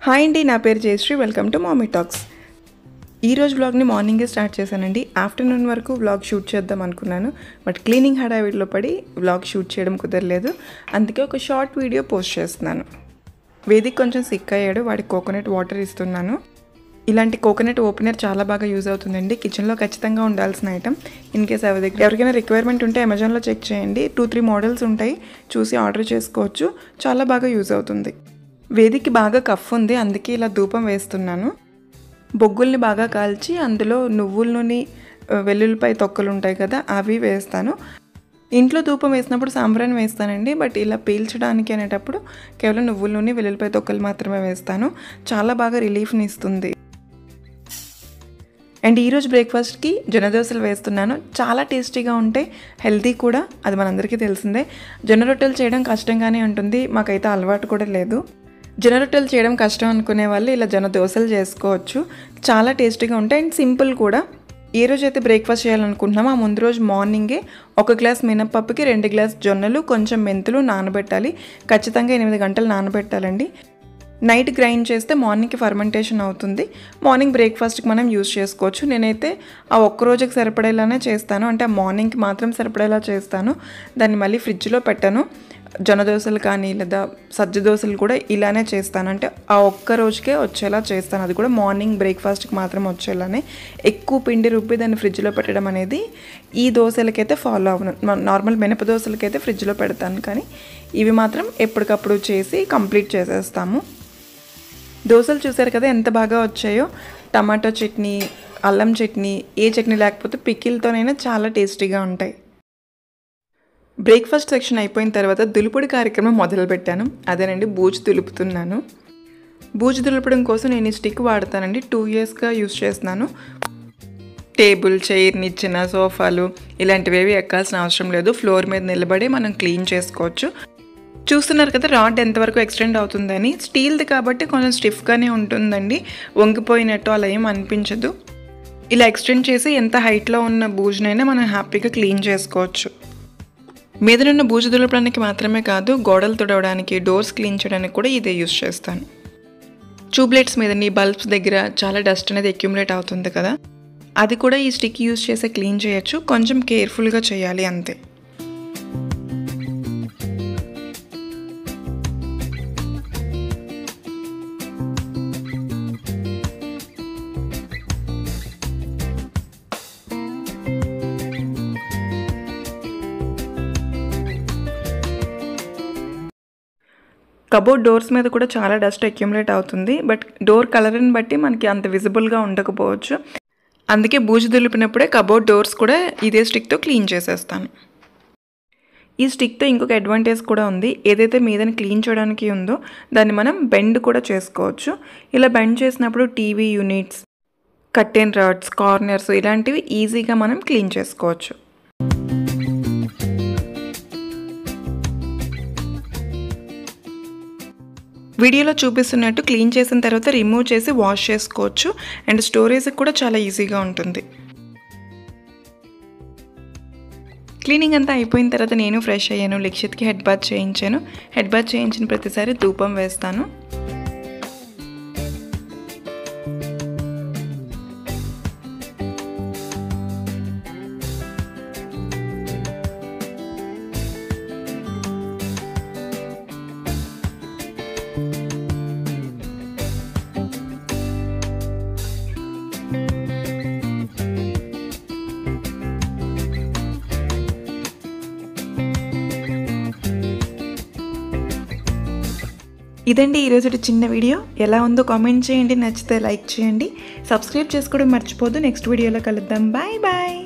Hi అండి, నా పేరు Jayashree. Welcome to Mommy Talks. ఈరోజు వ్లాగ్ని మార్నింగే స్టార్ట్ చేశానండి. ఆఫ్టర్నూన్ వరకు వ్లాగ్ షూట్ చేద్దాం అనుకున్నాను, బట్ క్లీనింగ్ హడావిడిలో పడి వ్లాగ్ షూట్ చేయడం కుదరలేదు. అందుకే ఒక షార్ట్ వీడియో పోస్ట్ చేస్తున్నాను. వేదిక్ కొంచెం సిక్ అయ్యాడు, వాడికి కోకోనట్ వాటర్ ఇస్తున్నాను. ఇలాంటి కోకోనట్ ఓపెనర్ చాలా బాగా యూజ్ అవుతుందండి. కిచెన్లో ఖచ్చితంగా ఉండాల్సిన ఐటమ్. ఇన్ కేస్ ఎవరికైనా రిక్వైర్మెంట్ ఉంటే అమెజాన్లో చెక్ చేయండి. 2-3 మోడల్స్ ఉంటాయి, చూసి ఆర్డర్ చేసుకోవచ్చు. చాలా బాగా యూజ్ అవుతుంది. వేదికి బాగా కఫ్ ఉంది, అందుకే ఇలా ధూపం వేస్తున్నాను. బొగ్గుల్ని బాగా కాల్చి అందులో నువ్వుల నూనె, వెల్లుల్లిపాయ తొక్కలు ఉంటాయి కదా, అవి వేస్తాను. ఇంట్లో ధూపం వేసినప్పుడు సాంబ్రాణి వేస్తానండి, బట్ ఇలా పీల్చడానికి అనేటప్పుడు కేవలం నువ్వుల నూనె, వెల్లుల్లిపాయ తొక్కలు మాత్రమే వేస్తాను. చాలా బాగా రిలీఫ్ని ఇస్తుంది. అండ్ ఈరోజు బ్రేక్ఫాస్ట్కి జొన్న దోశలు వేస్తున్నాను. చాలా టేస్టీగా ఉంటాయి, హెల్తీ కూడా. అది మనందరికీ తెలిసిందే. జొన్న రొట్టెలు చేయడం కష్టంగానే ఉంటుంది, మాకైతే అలవాటు కూడా లేదు. జొన్న రొట్టెలు చేయడం కష్టం అనుకునే వాళ్ళు ఇలా జొన్న దోశలు చేసుకోవచ్చు. చాలా టేస్టీగా ఉంటాయి అండ్ సింపుల్ కూడా. ఏ రోజైతే బ్రేక్ఫాస్ట్ చేయాలనుకుంటున్నామో ఆ ముందు రోజు మార్నింగే 1 గ్లాస్ మినప్పప్పుకి 2 గ్లాస్ జొన్నలు, కొంచెం మెంతులు నానబెట్టాలి. ఖచ్చితంగా 8 గంటలు నానబెట్టాలండి. నైట్ గ్రైండ్ చేస్తే మార్నింగ్కి ఫర్మెంటేషన్ అవుతుంది. మార్నింగ్ బ్రేక్ఫాస్ట్కి మనం యూజ్ చేసుకోవచ్చు. నేనైతే ఆ ఒక్క రోజుకి సరిపడేలానే చేస్తాను, అంటే ఆ మార్నింగ్కి మాత్రం సరిపడేలా చేస్తాను. దాన్ని మళ్ళీ ఫ్రిడ్జ్లో పెట్టాను. జొన్న దోశలు కానీ లేదా సజ్జ దోశలు కూడా ఇలానే చేస్తాను, అంటే ఆ ఒక్క రోజుకే వచ్చేలా చేస్తాను. అది కూడా మార్నింగ్ బ్రేక్ఫాస్ట్కి మాత్రం వచ్చేలానే. ఎక్కువ పిండి రుబ్బి దాన్ని ఫ్రిడ్జ్లో పెట్టడం అనేది ఈ దోశలకైతే ఫాలో అవ్వను. నార్మల్ మినప దోశలకైతే ఫ్రిడ్జ్లో పెడతాను, కానీ ఇవి మాత్రం ఎప్పటికప్పుడు చేసి కంప్లీట్ చేసేస్తాము. దోశలు చూసారు కదా ఎంత బాగా వచ్చాయో. టమాటో చట్నీ, అల్లం చట్నీ, ఏ చట్నీ లేకపోతే పికిల్తోనైనా చాలా టేస్టీగా ఉంటాయి. బ్రేక్ఫాస్ట్ సెక్షన్ అయిపోయిన తర్వాత దులుపుడు కార్యక్రమం మొదలుపెట్టాను. అదేనండి, బూజు దులుపుతున్నాను. బూజు దులపడం కోసం నేను ఈ స్టిక్ వాడతానండి. 2 ఇయర్స్గా యూజ్ చేస్తున్నాను. టేబుల్, చైర్, నిచ్చెన, సోఫాలు ఇలాంటివేవి ఎక్కాల్సిన అవసరం లేదు. ఫ్లోర్ మీద నిలబడి మనం క్లీన్ చేసుకోవచ్చు. చూస్తున్నారు కదా రాడ్ ఎంతవరకు ఎక్స్టెండ్ అవుతుందని. స్టీల్ది కాబట్టి కొంచెం స్టిఫ్గానే ఉంటుందండి, వంగిపోయినట్టు అలా ఏం అనిపించదు. ఇలా ఎక్స్టెండ్ చేసి ఎంత హైట్లో ఉన్న బూజునైనా మనం హ్యాపీగా క్లీన్ చేసుకోవచ్చు. మీదనున్న బూజు దులపడానికి మాత్రమే కాదు, గోడలు తుడవడానికి, డోర్స్ క్లీన్ చేయడానికి కూడా ఇదే యూజ్ చేస్తాను. ట్యూబ్లైట్స్ మీద, బల్బ్స్ దగ్గర చాలా డస్ట్ అనేది అక్యుములేట్ అవుతుంది కదా, అది కూడా ఈ స్టిక్ యూజ్ చేసే క్లీన్ చేయొచ్చు. కొంచెం కేర్ఫుల్గా చేయాలి అంతే. కబోర్డ్ డోర్స్ మీద కూడా చాలా డస్ట్ అక్యుములేట్ అవుతుంది, బట్ డోర్ కలర్ని బట్టి మనకి అంత విజిబుల్గా ఉండకపోవచ్చు. అందుకే బూజు దులిపినప్పుడే కబోర్డ్ డోర్స్ కూడా ఇదే స్టిక్తో క్లీన్ చేసేస్తాను. ఈ స్టిక్తో ఇంకొక అడ్వాంటేజ్ కూడా ఉంది. ఏదైతే మీదని క్లీన్ చేయడానికి ఉందో దాన్ని మనం బెండ్ కూడా చేసుకోవచ్చు. ఇలా బెండ్ చేసినప్పుడు TV units, curtain rods, corners ఇలాంటివి ఈజీగా మనం క్లీన్ చేసుకోవచ్చు. వీడియోలో చూపిస్తున్నట్టు క్లీన్ చేసిన తర్వాత రిమూవ్ చేసి వాష్ చేసుకోవచ్చు. అండ్ స్టోరేజ్కి కూడా చాలా ఈజీగా ఉంటుంది. క్లీనింగ్ అంతా అయిపోయిన తర్వాత నేను ఫ్రెష్ అయ్యాను. లిక్షిత్కి హెడ్ బాత్ చేయించాను. హెడ్ బాత్ చేయించిన ప్రతిసారి ధూపం వేస్తాను. ఇదండి ఈరోజు చిన్న వీడియో. ఎలా ఉందో కామెంట్ చేయండి, నచ్చితే లైక్ చేయండి, సబ్స్క్రైబ్ చేసుకోవడం మర్చిపోద్దు. నెక్స్ట్ వీడియోలో కలుద్దాం. Bye bye.